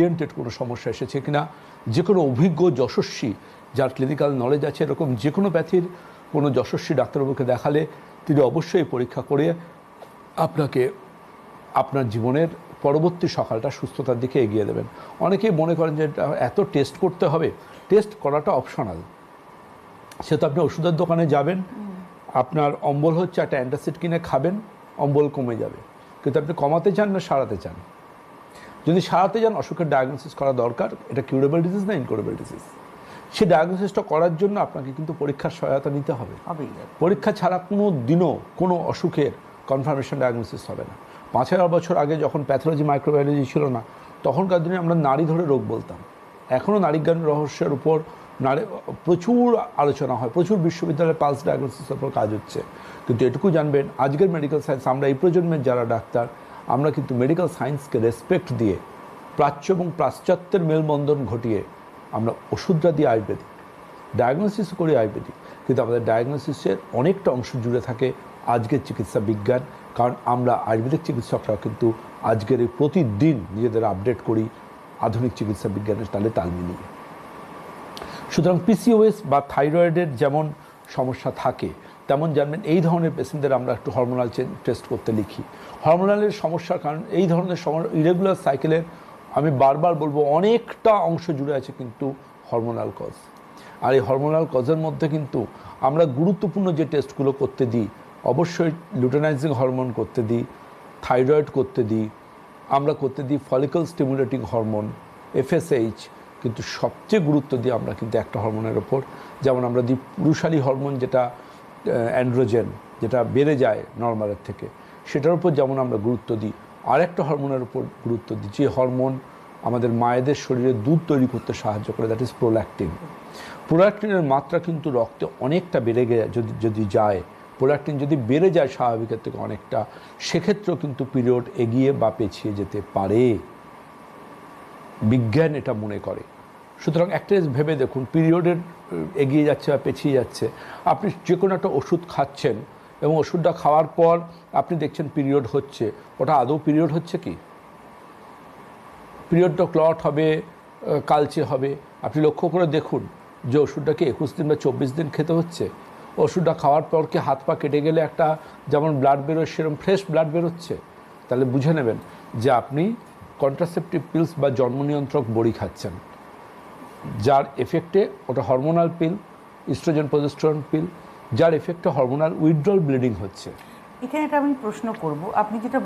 Oriented কোনো সমস্যা এসেছে কিনা, যে কোনো অভিজ্ঞ যশস্বী যার ক্লিনিক্যাল নলেজ আছে এরকম যে কোনো ব্যাধির কোনো যশস্বী ডাক্তারবাবুকে দেখালে তিনি অবশ্যই পরীক্ষা করে আপনাকে আপনার জীবনের পরবর্তী সকালটা সুস্থতার দিকে এগিয়ে দেবেন। অনেকেই মনে করেন যে এত টেস্ট করতে হবে, টেস্ট করাটা অপশনাল। সে তো আপনি ওষুধের দোকানে যাবেন, আপনার অম্বল হচ্ছে, একটা অ্যান্টাসিড কিনে খাবেন, অম্বল কমে যাবে। কিন্তু আপনি কমাতে চান না সারাতে চান? যদি সারাতে যান অসুখের ডায়াগনোসিস করা দরকার। এটা কিউরেবল ডিজিজ না ইনকিউরেবল ডিজিজ। সেই ডায়াগনোসিসটা করার জন্য আপনাকে কিন্তু পরীক্ষার সহায়তা নিতে হবে। পরীক্ষা ছাড়া কোনো দিনও কোনো অসুখের কনফার্মেশন ডায়াগনোসিস হবে না। 5000 বছর আগে যখন প্যাথোলজি মাইক্রোবায়োলজি ছিল না, তখনকার দিনে আমরা নাড়ি ধরে রোগ বলতাম। এখনও নাড়িজ্ঞান রহস্যের উপর প্রচুর আলোচনা হয়, প্রচুর বিশ্ববিদ্যালয়ে পালস ডায়াগনোসিসের উপর কাজ হচ্ছে। কিন্তু এটুকু জানবেন, আজকের মেডিকেল সায়েন্স, আমরা এই প্রজন্মের যারা ডাক্তার, আমরা কিন্তু মেডিকেল সায়েন্সকে রেসপেক্ট দিয়ে প্রাচ্য এবং পাশ্চাত্যের মেলবন্ধন ঘটিয়ে আমরা ওষুধটা দিয়ে আয়ুর্বেদিক, ডায়াগনোসিস করি আয়ুর্বেদিক, কিন্তু আমাদের ডায়াগনোসিসের অনেকটা অংশ জুড়ে থাকে আজকের চিকিৎসা বিজ্ঞান। কারণ আমরা আয়ুর্বেদিক চিকিৎসকরা কিন্তু আজকের এই প্রতিদিন নিজেদের আপডেট করি আধুনিক চিকিৎসা বিজ্ঞানের তালে তাল মিলিয়ে। সুতরাং পিসিওএস বা থাইরয়েডের যেমন সমস্যা থাকে, তেমন জানবেন এই ধরনের পেশেন্টদের আমরা একটু হরমোনাল টেস্ট করতে লিখি। হরমোনালের সমস্যার কারণ এই ধরনের ইরেগুলার সাইকেলের, আমি বারবার বলবো, অনেকটা অংশ জুড়ে আছে কিন্তু হরমোনাল কজ। আর এই হরমোনাল কজের মধ্যে কিন্তু আমরা গুরুত্বপূর্ণ যে টেস্টগুলো করতে দিই, অবশ্যই লুটেনাইজিং হরমোন করতে দিই, থাইরয়েড করতে দিই, আমরা করতে দিই ফলিকল স্টিমুলেটিং হরমোন FSH, কিন্তু সবচেয়ে গুরুত্ব দিই আমরা কিন্তু একটা হরমোনের ওপর, যেমন আমরা দিই পুরুষালী হরমোন, যেটা অ্যান্ড্রোজেন, যেটা বেড়ে যায় নর্মালের থেকে, সেটার উপর যেমন আমরা গুরুত্ব দিই, আর একটা হরমোনের উপর গুরুত্ব দিই যে হরমোন আমাদের মায়েদের শরীরে দুধ তৈরি করতে সাহায্য করে, দ্যাট ইজ প্রোল্যাকটিন। প্রোল্যাকটিনের মাত্রা কিন্তু রক্তে অনেকটা বেড়ে গিয়ে যদি যায়, প্রোল্যাকটিন যদি বেড়ে যায় স্বাভাবিকের থেকে অনেকটা, সেক্ষেত্রেও কিন্তু পিরিয়ড এগিয়ে বা পেছিয়ে যেতে পারে, বিজ্ঞান এটা মনে করে। সুতরাং একটা ভেবে দেখুন, পিরিয়ডের এগিয়ে যাচ্ছে বা পেছিয়ে যাচ্ছে, আপনি যে কোনো একটা ওষুধ খাচ্ছেন এবং ওষুধটা খাওয়ার পর আপনি দেখছেন পিরিয়ড হচ্ছে, ওটা আদৌ পিরিয়ড হচ্ছে কি? পিরিয়ডটা ক্লট হবে, কালচে হবে। আপনি লক্ষ্য করে দেখুন যে ওষুধটাকে 21 দিন বা 24 দিন খেতে হচ্ছে। ওষুধটা খাওয়ার পর কি হাত পা কেটে গেলে একটা যেমন ব্লাড বেরোয় সেরকম ফ্রেশ ব্লাড বেরোচ্ছে? তাহলে বুঝে নেবেন যে আপনি কন্ট্রাসেপটিভ পিলস বা জন্ম নিয়ন্ত্রক বড়ি খাচ্ছেন, যার এফেক্টে ওটা হরমোনাল পিল, ইস্ট্রোজেন প্রজেস্টেরন পিল, যার এফেক্টে হরমোনাল উইথড্রল ব্লিডিং হচ্ছে। এখানে একটা আমি প্রশ্ন করব, আপনি যেটা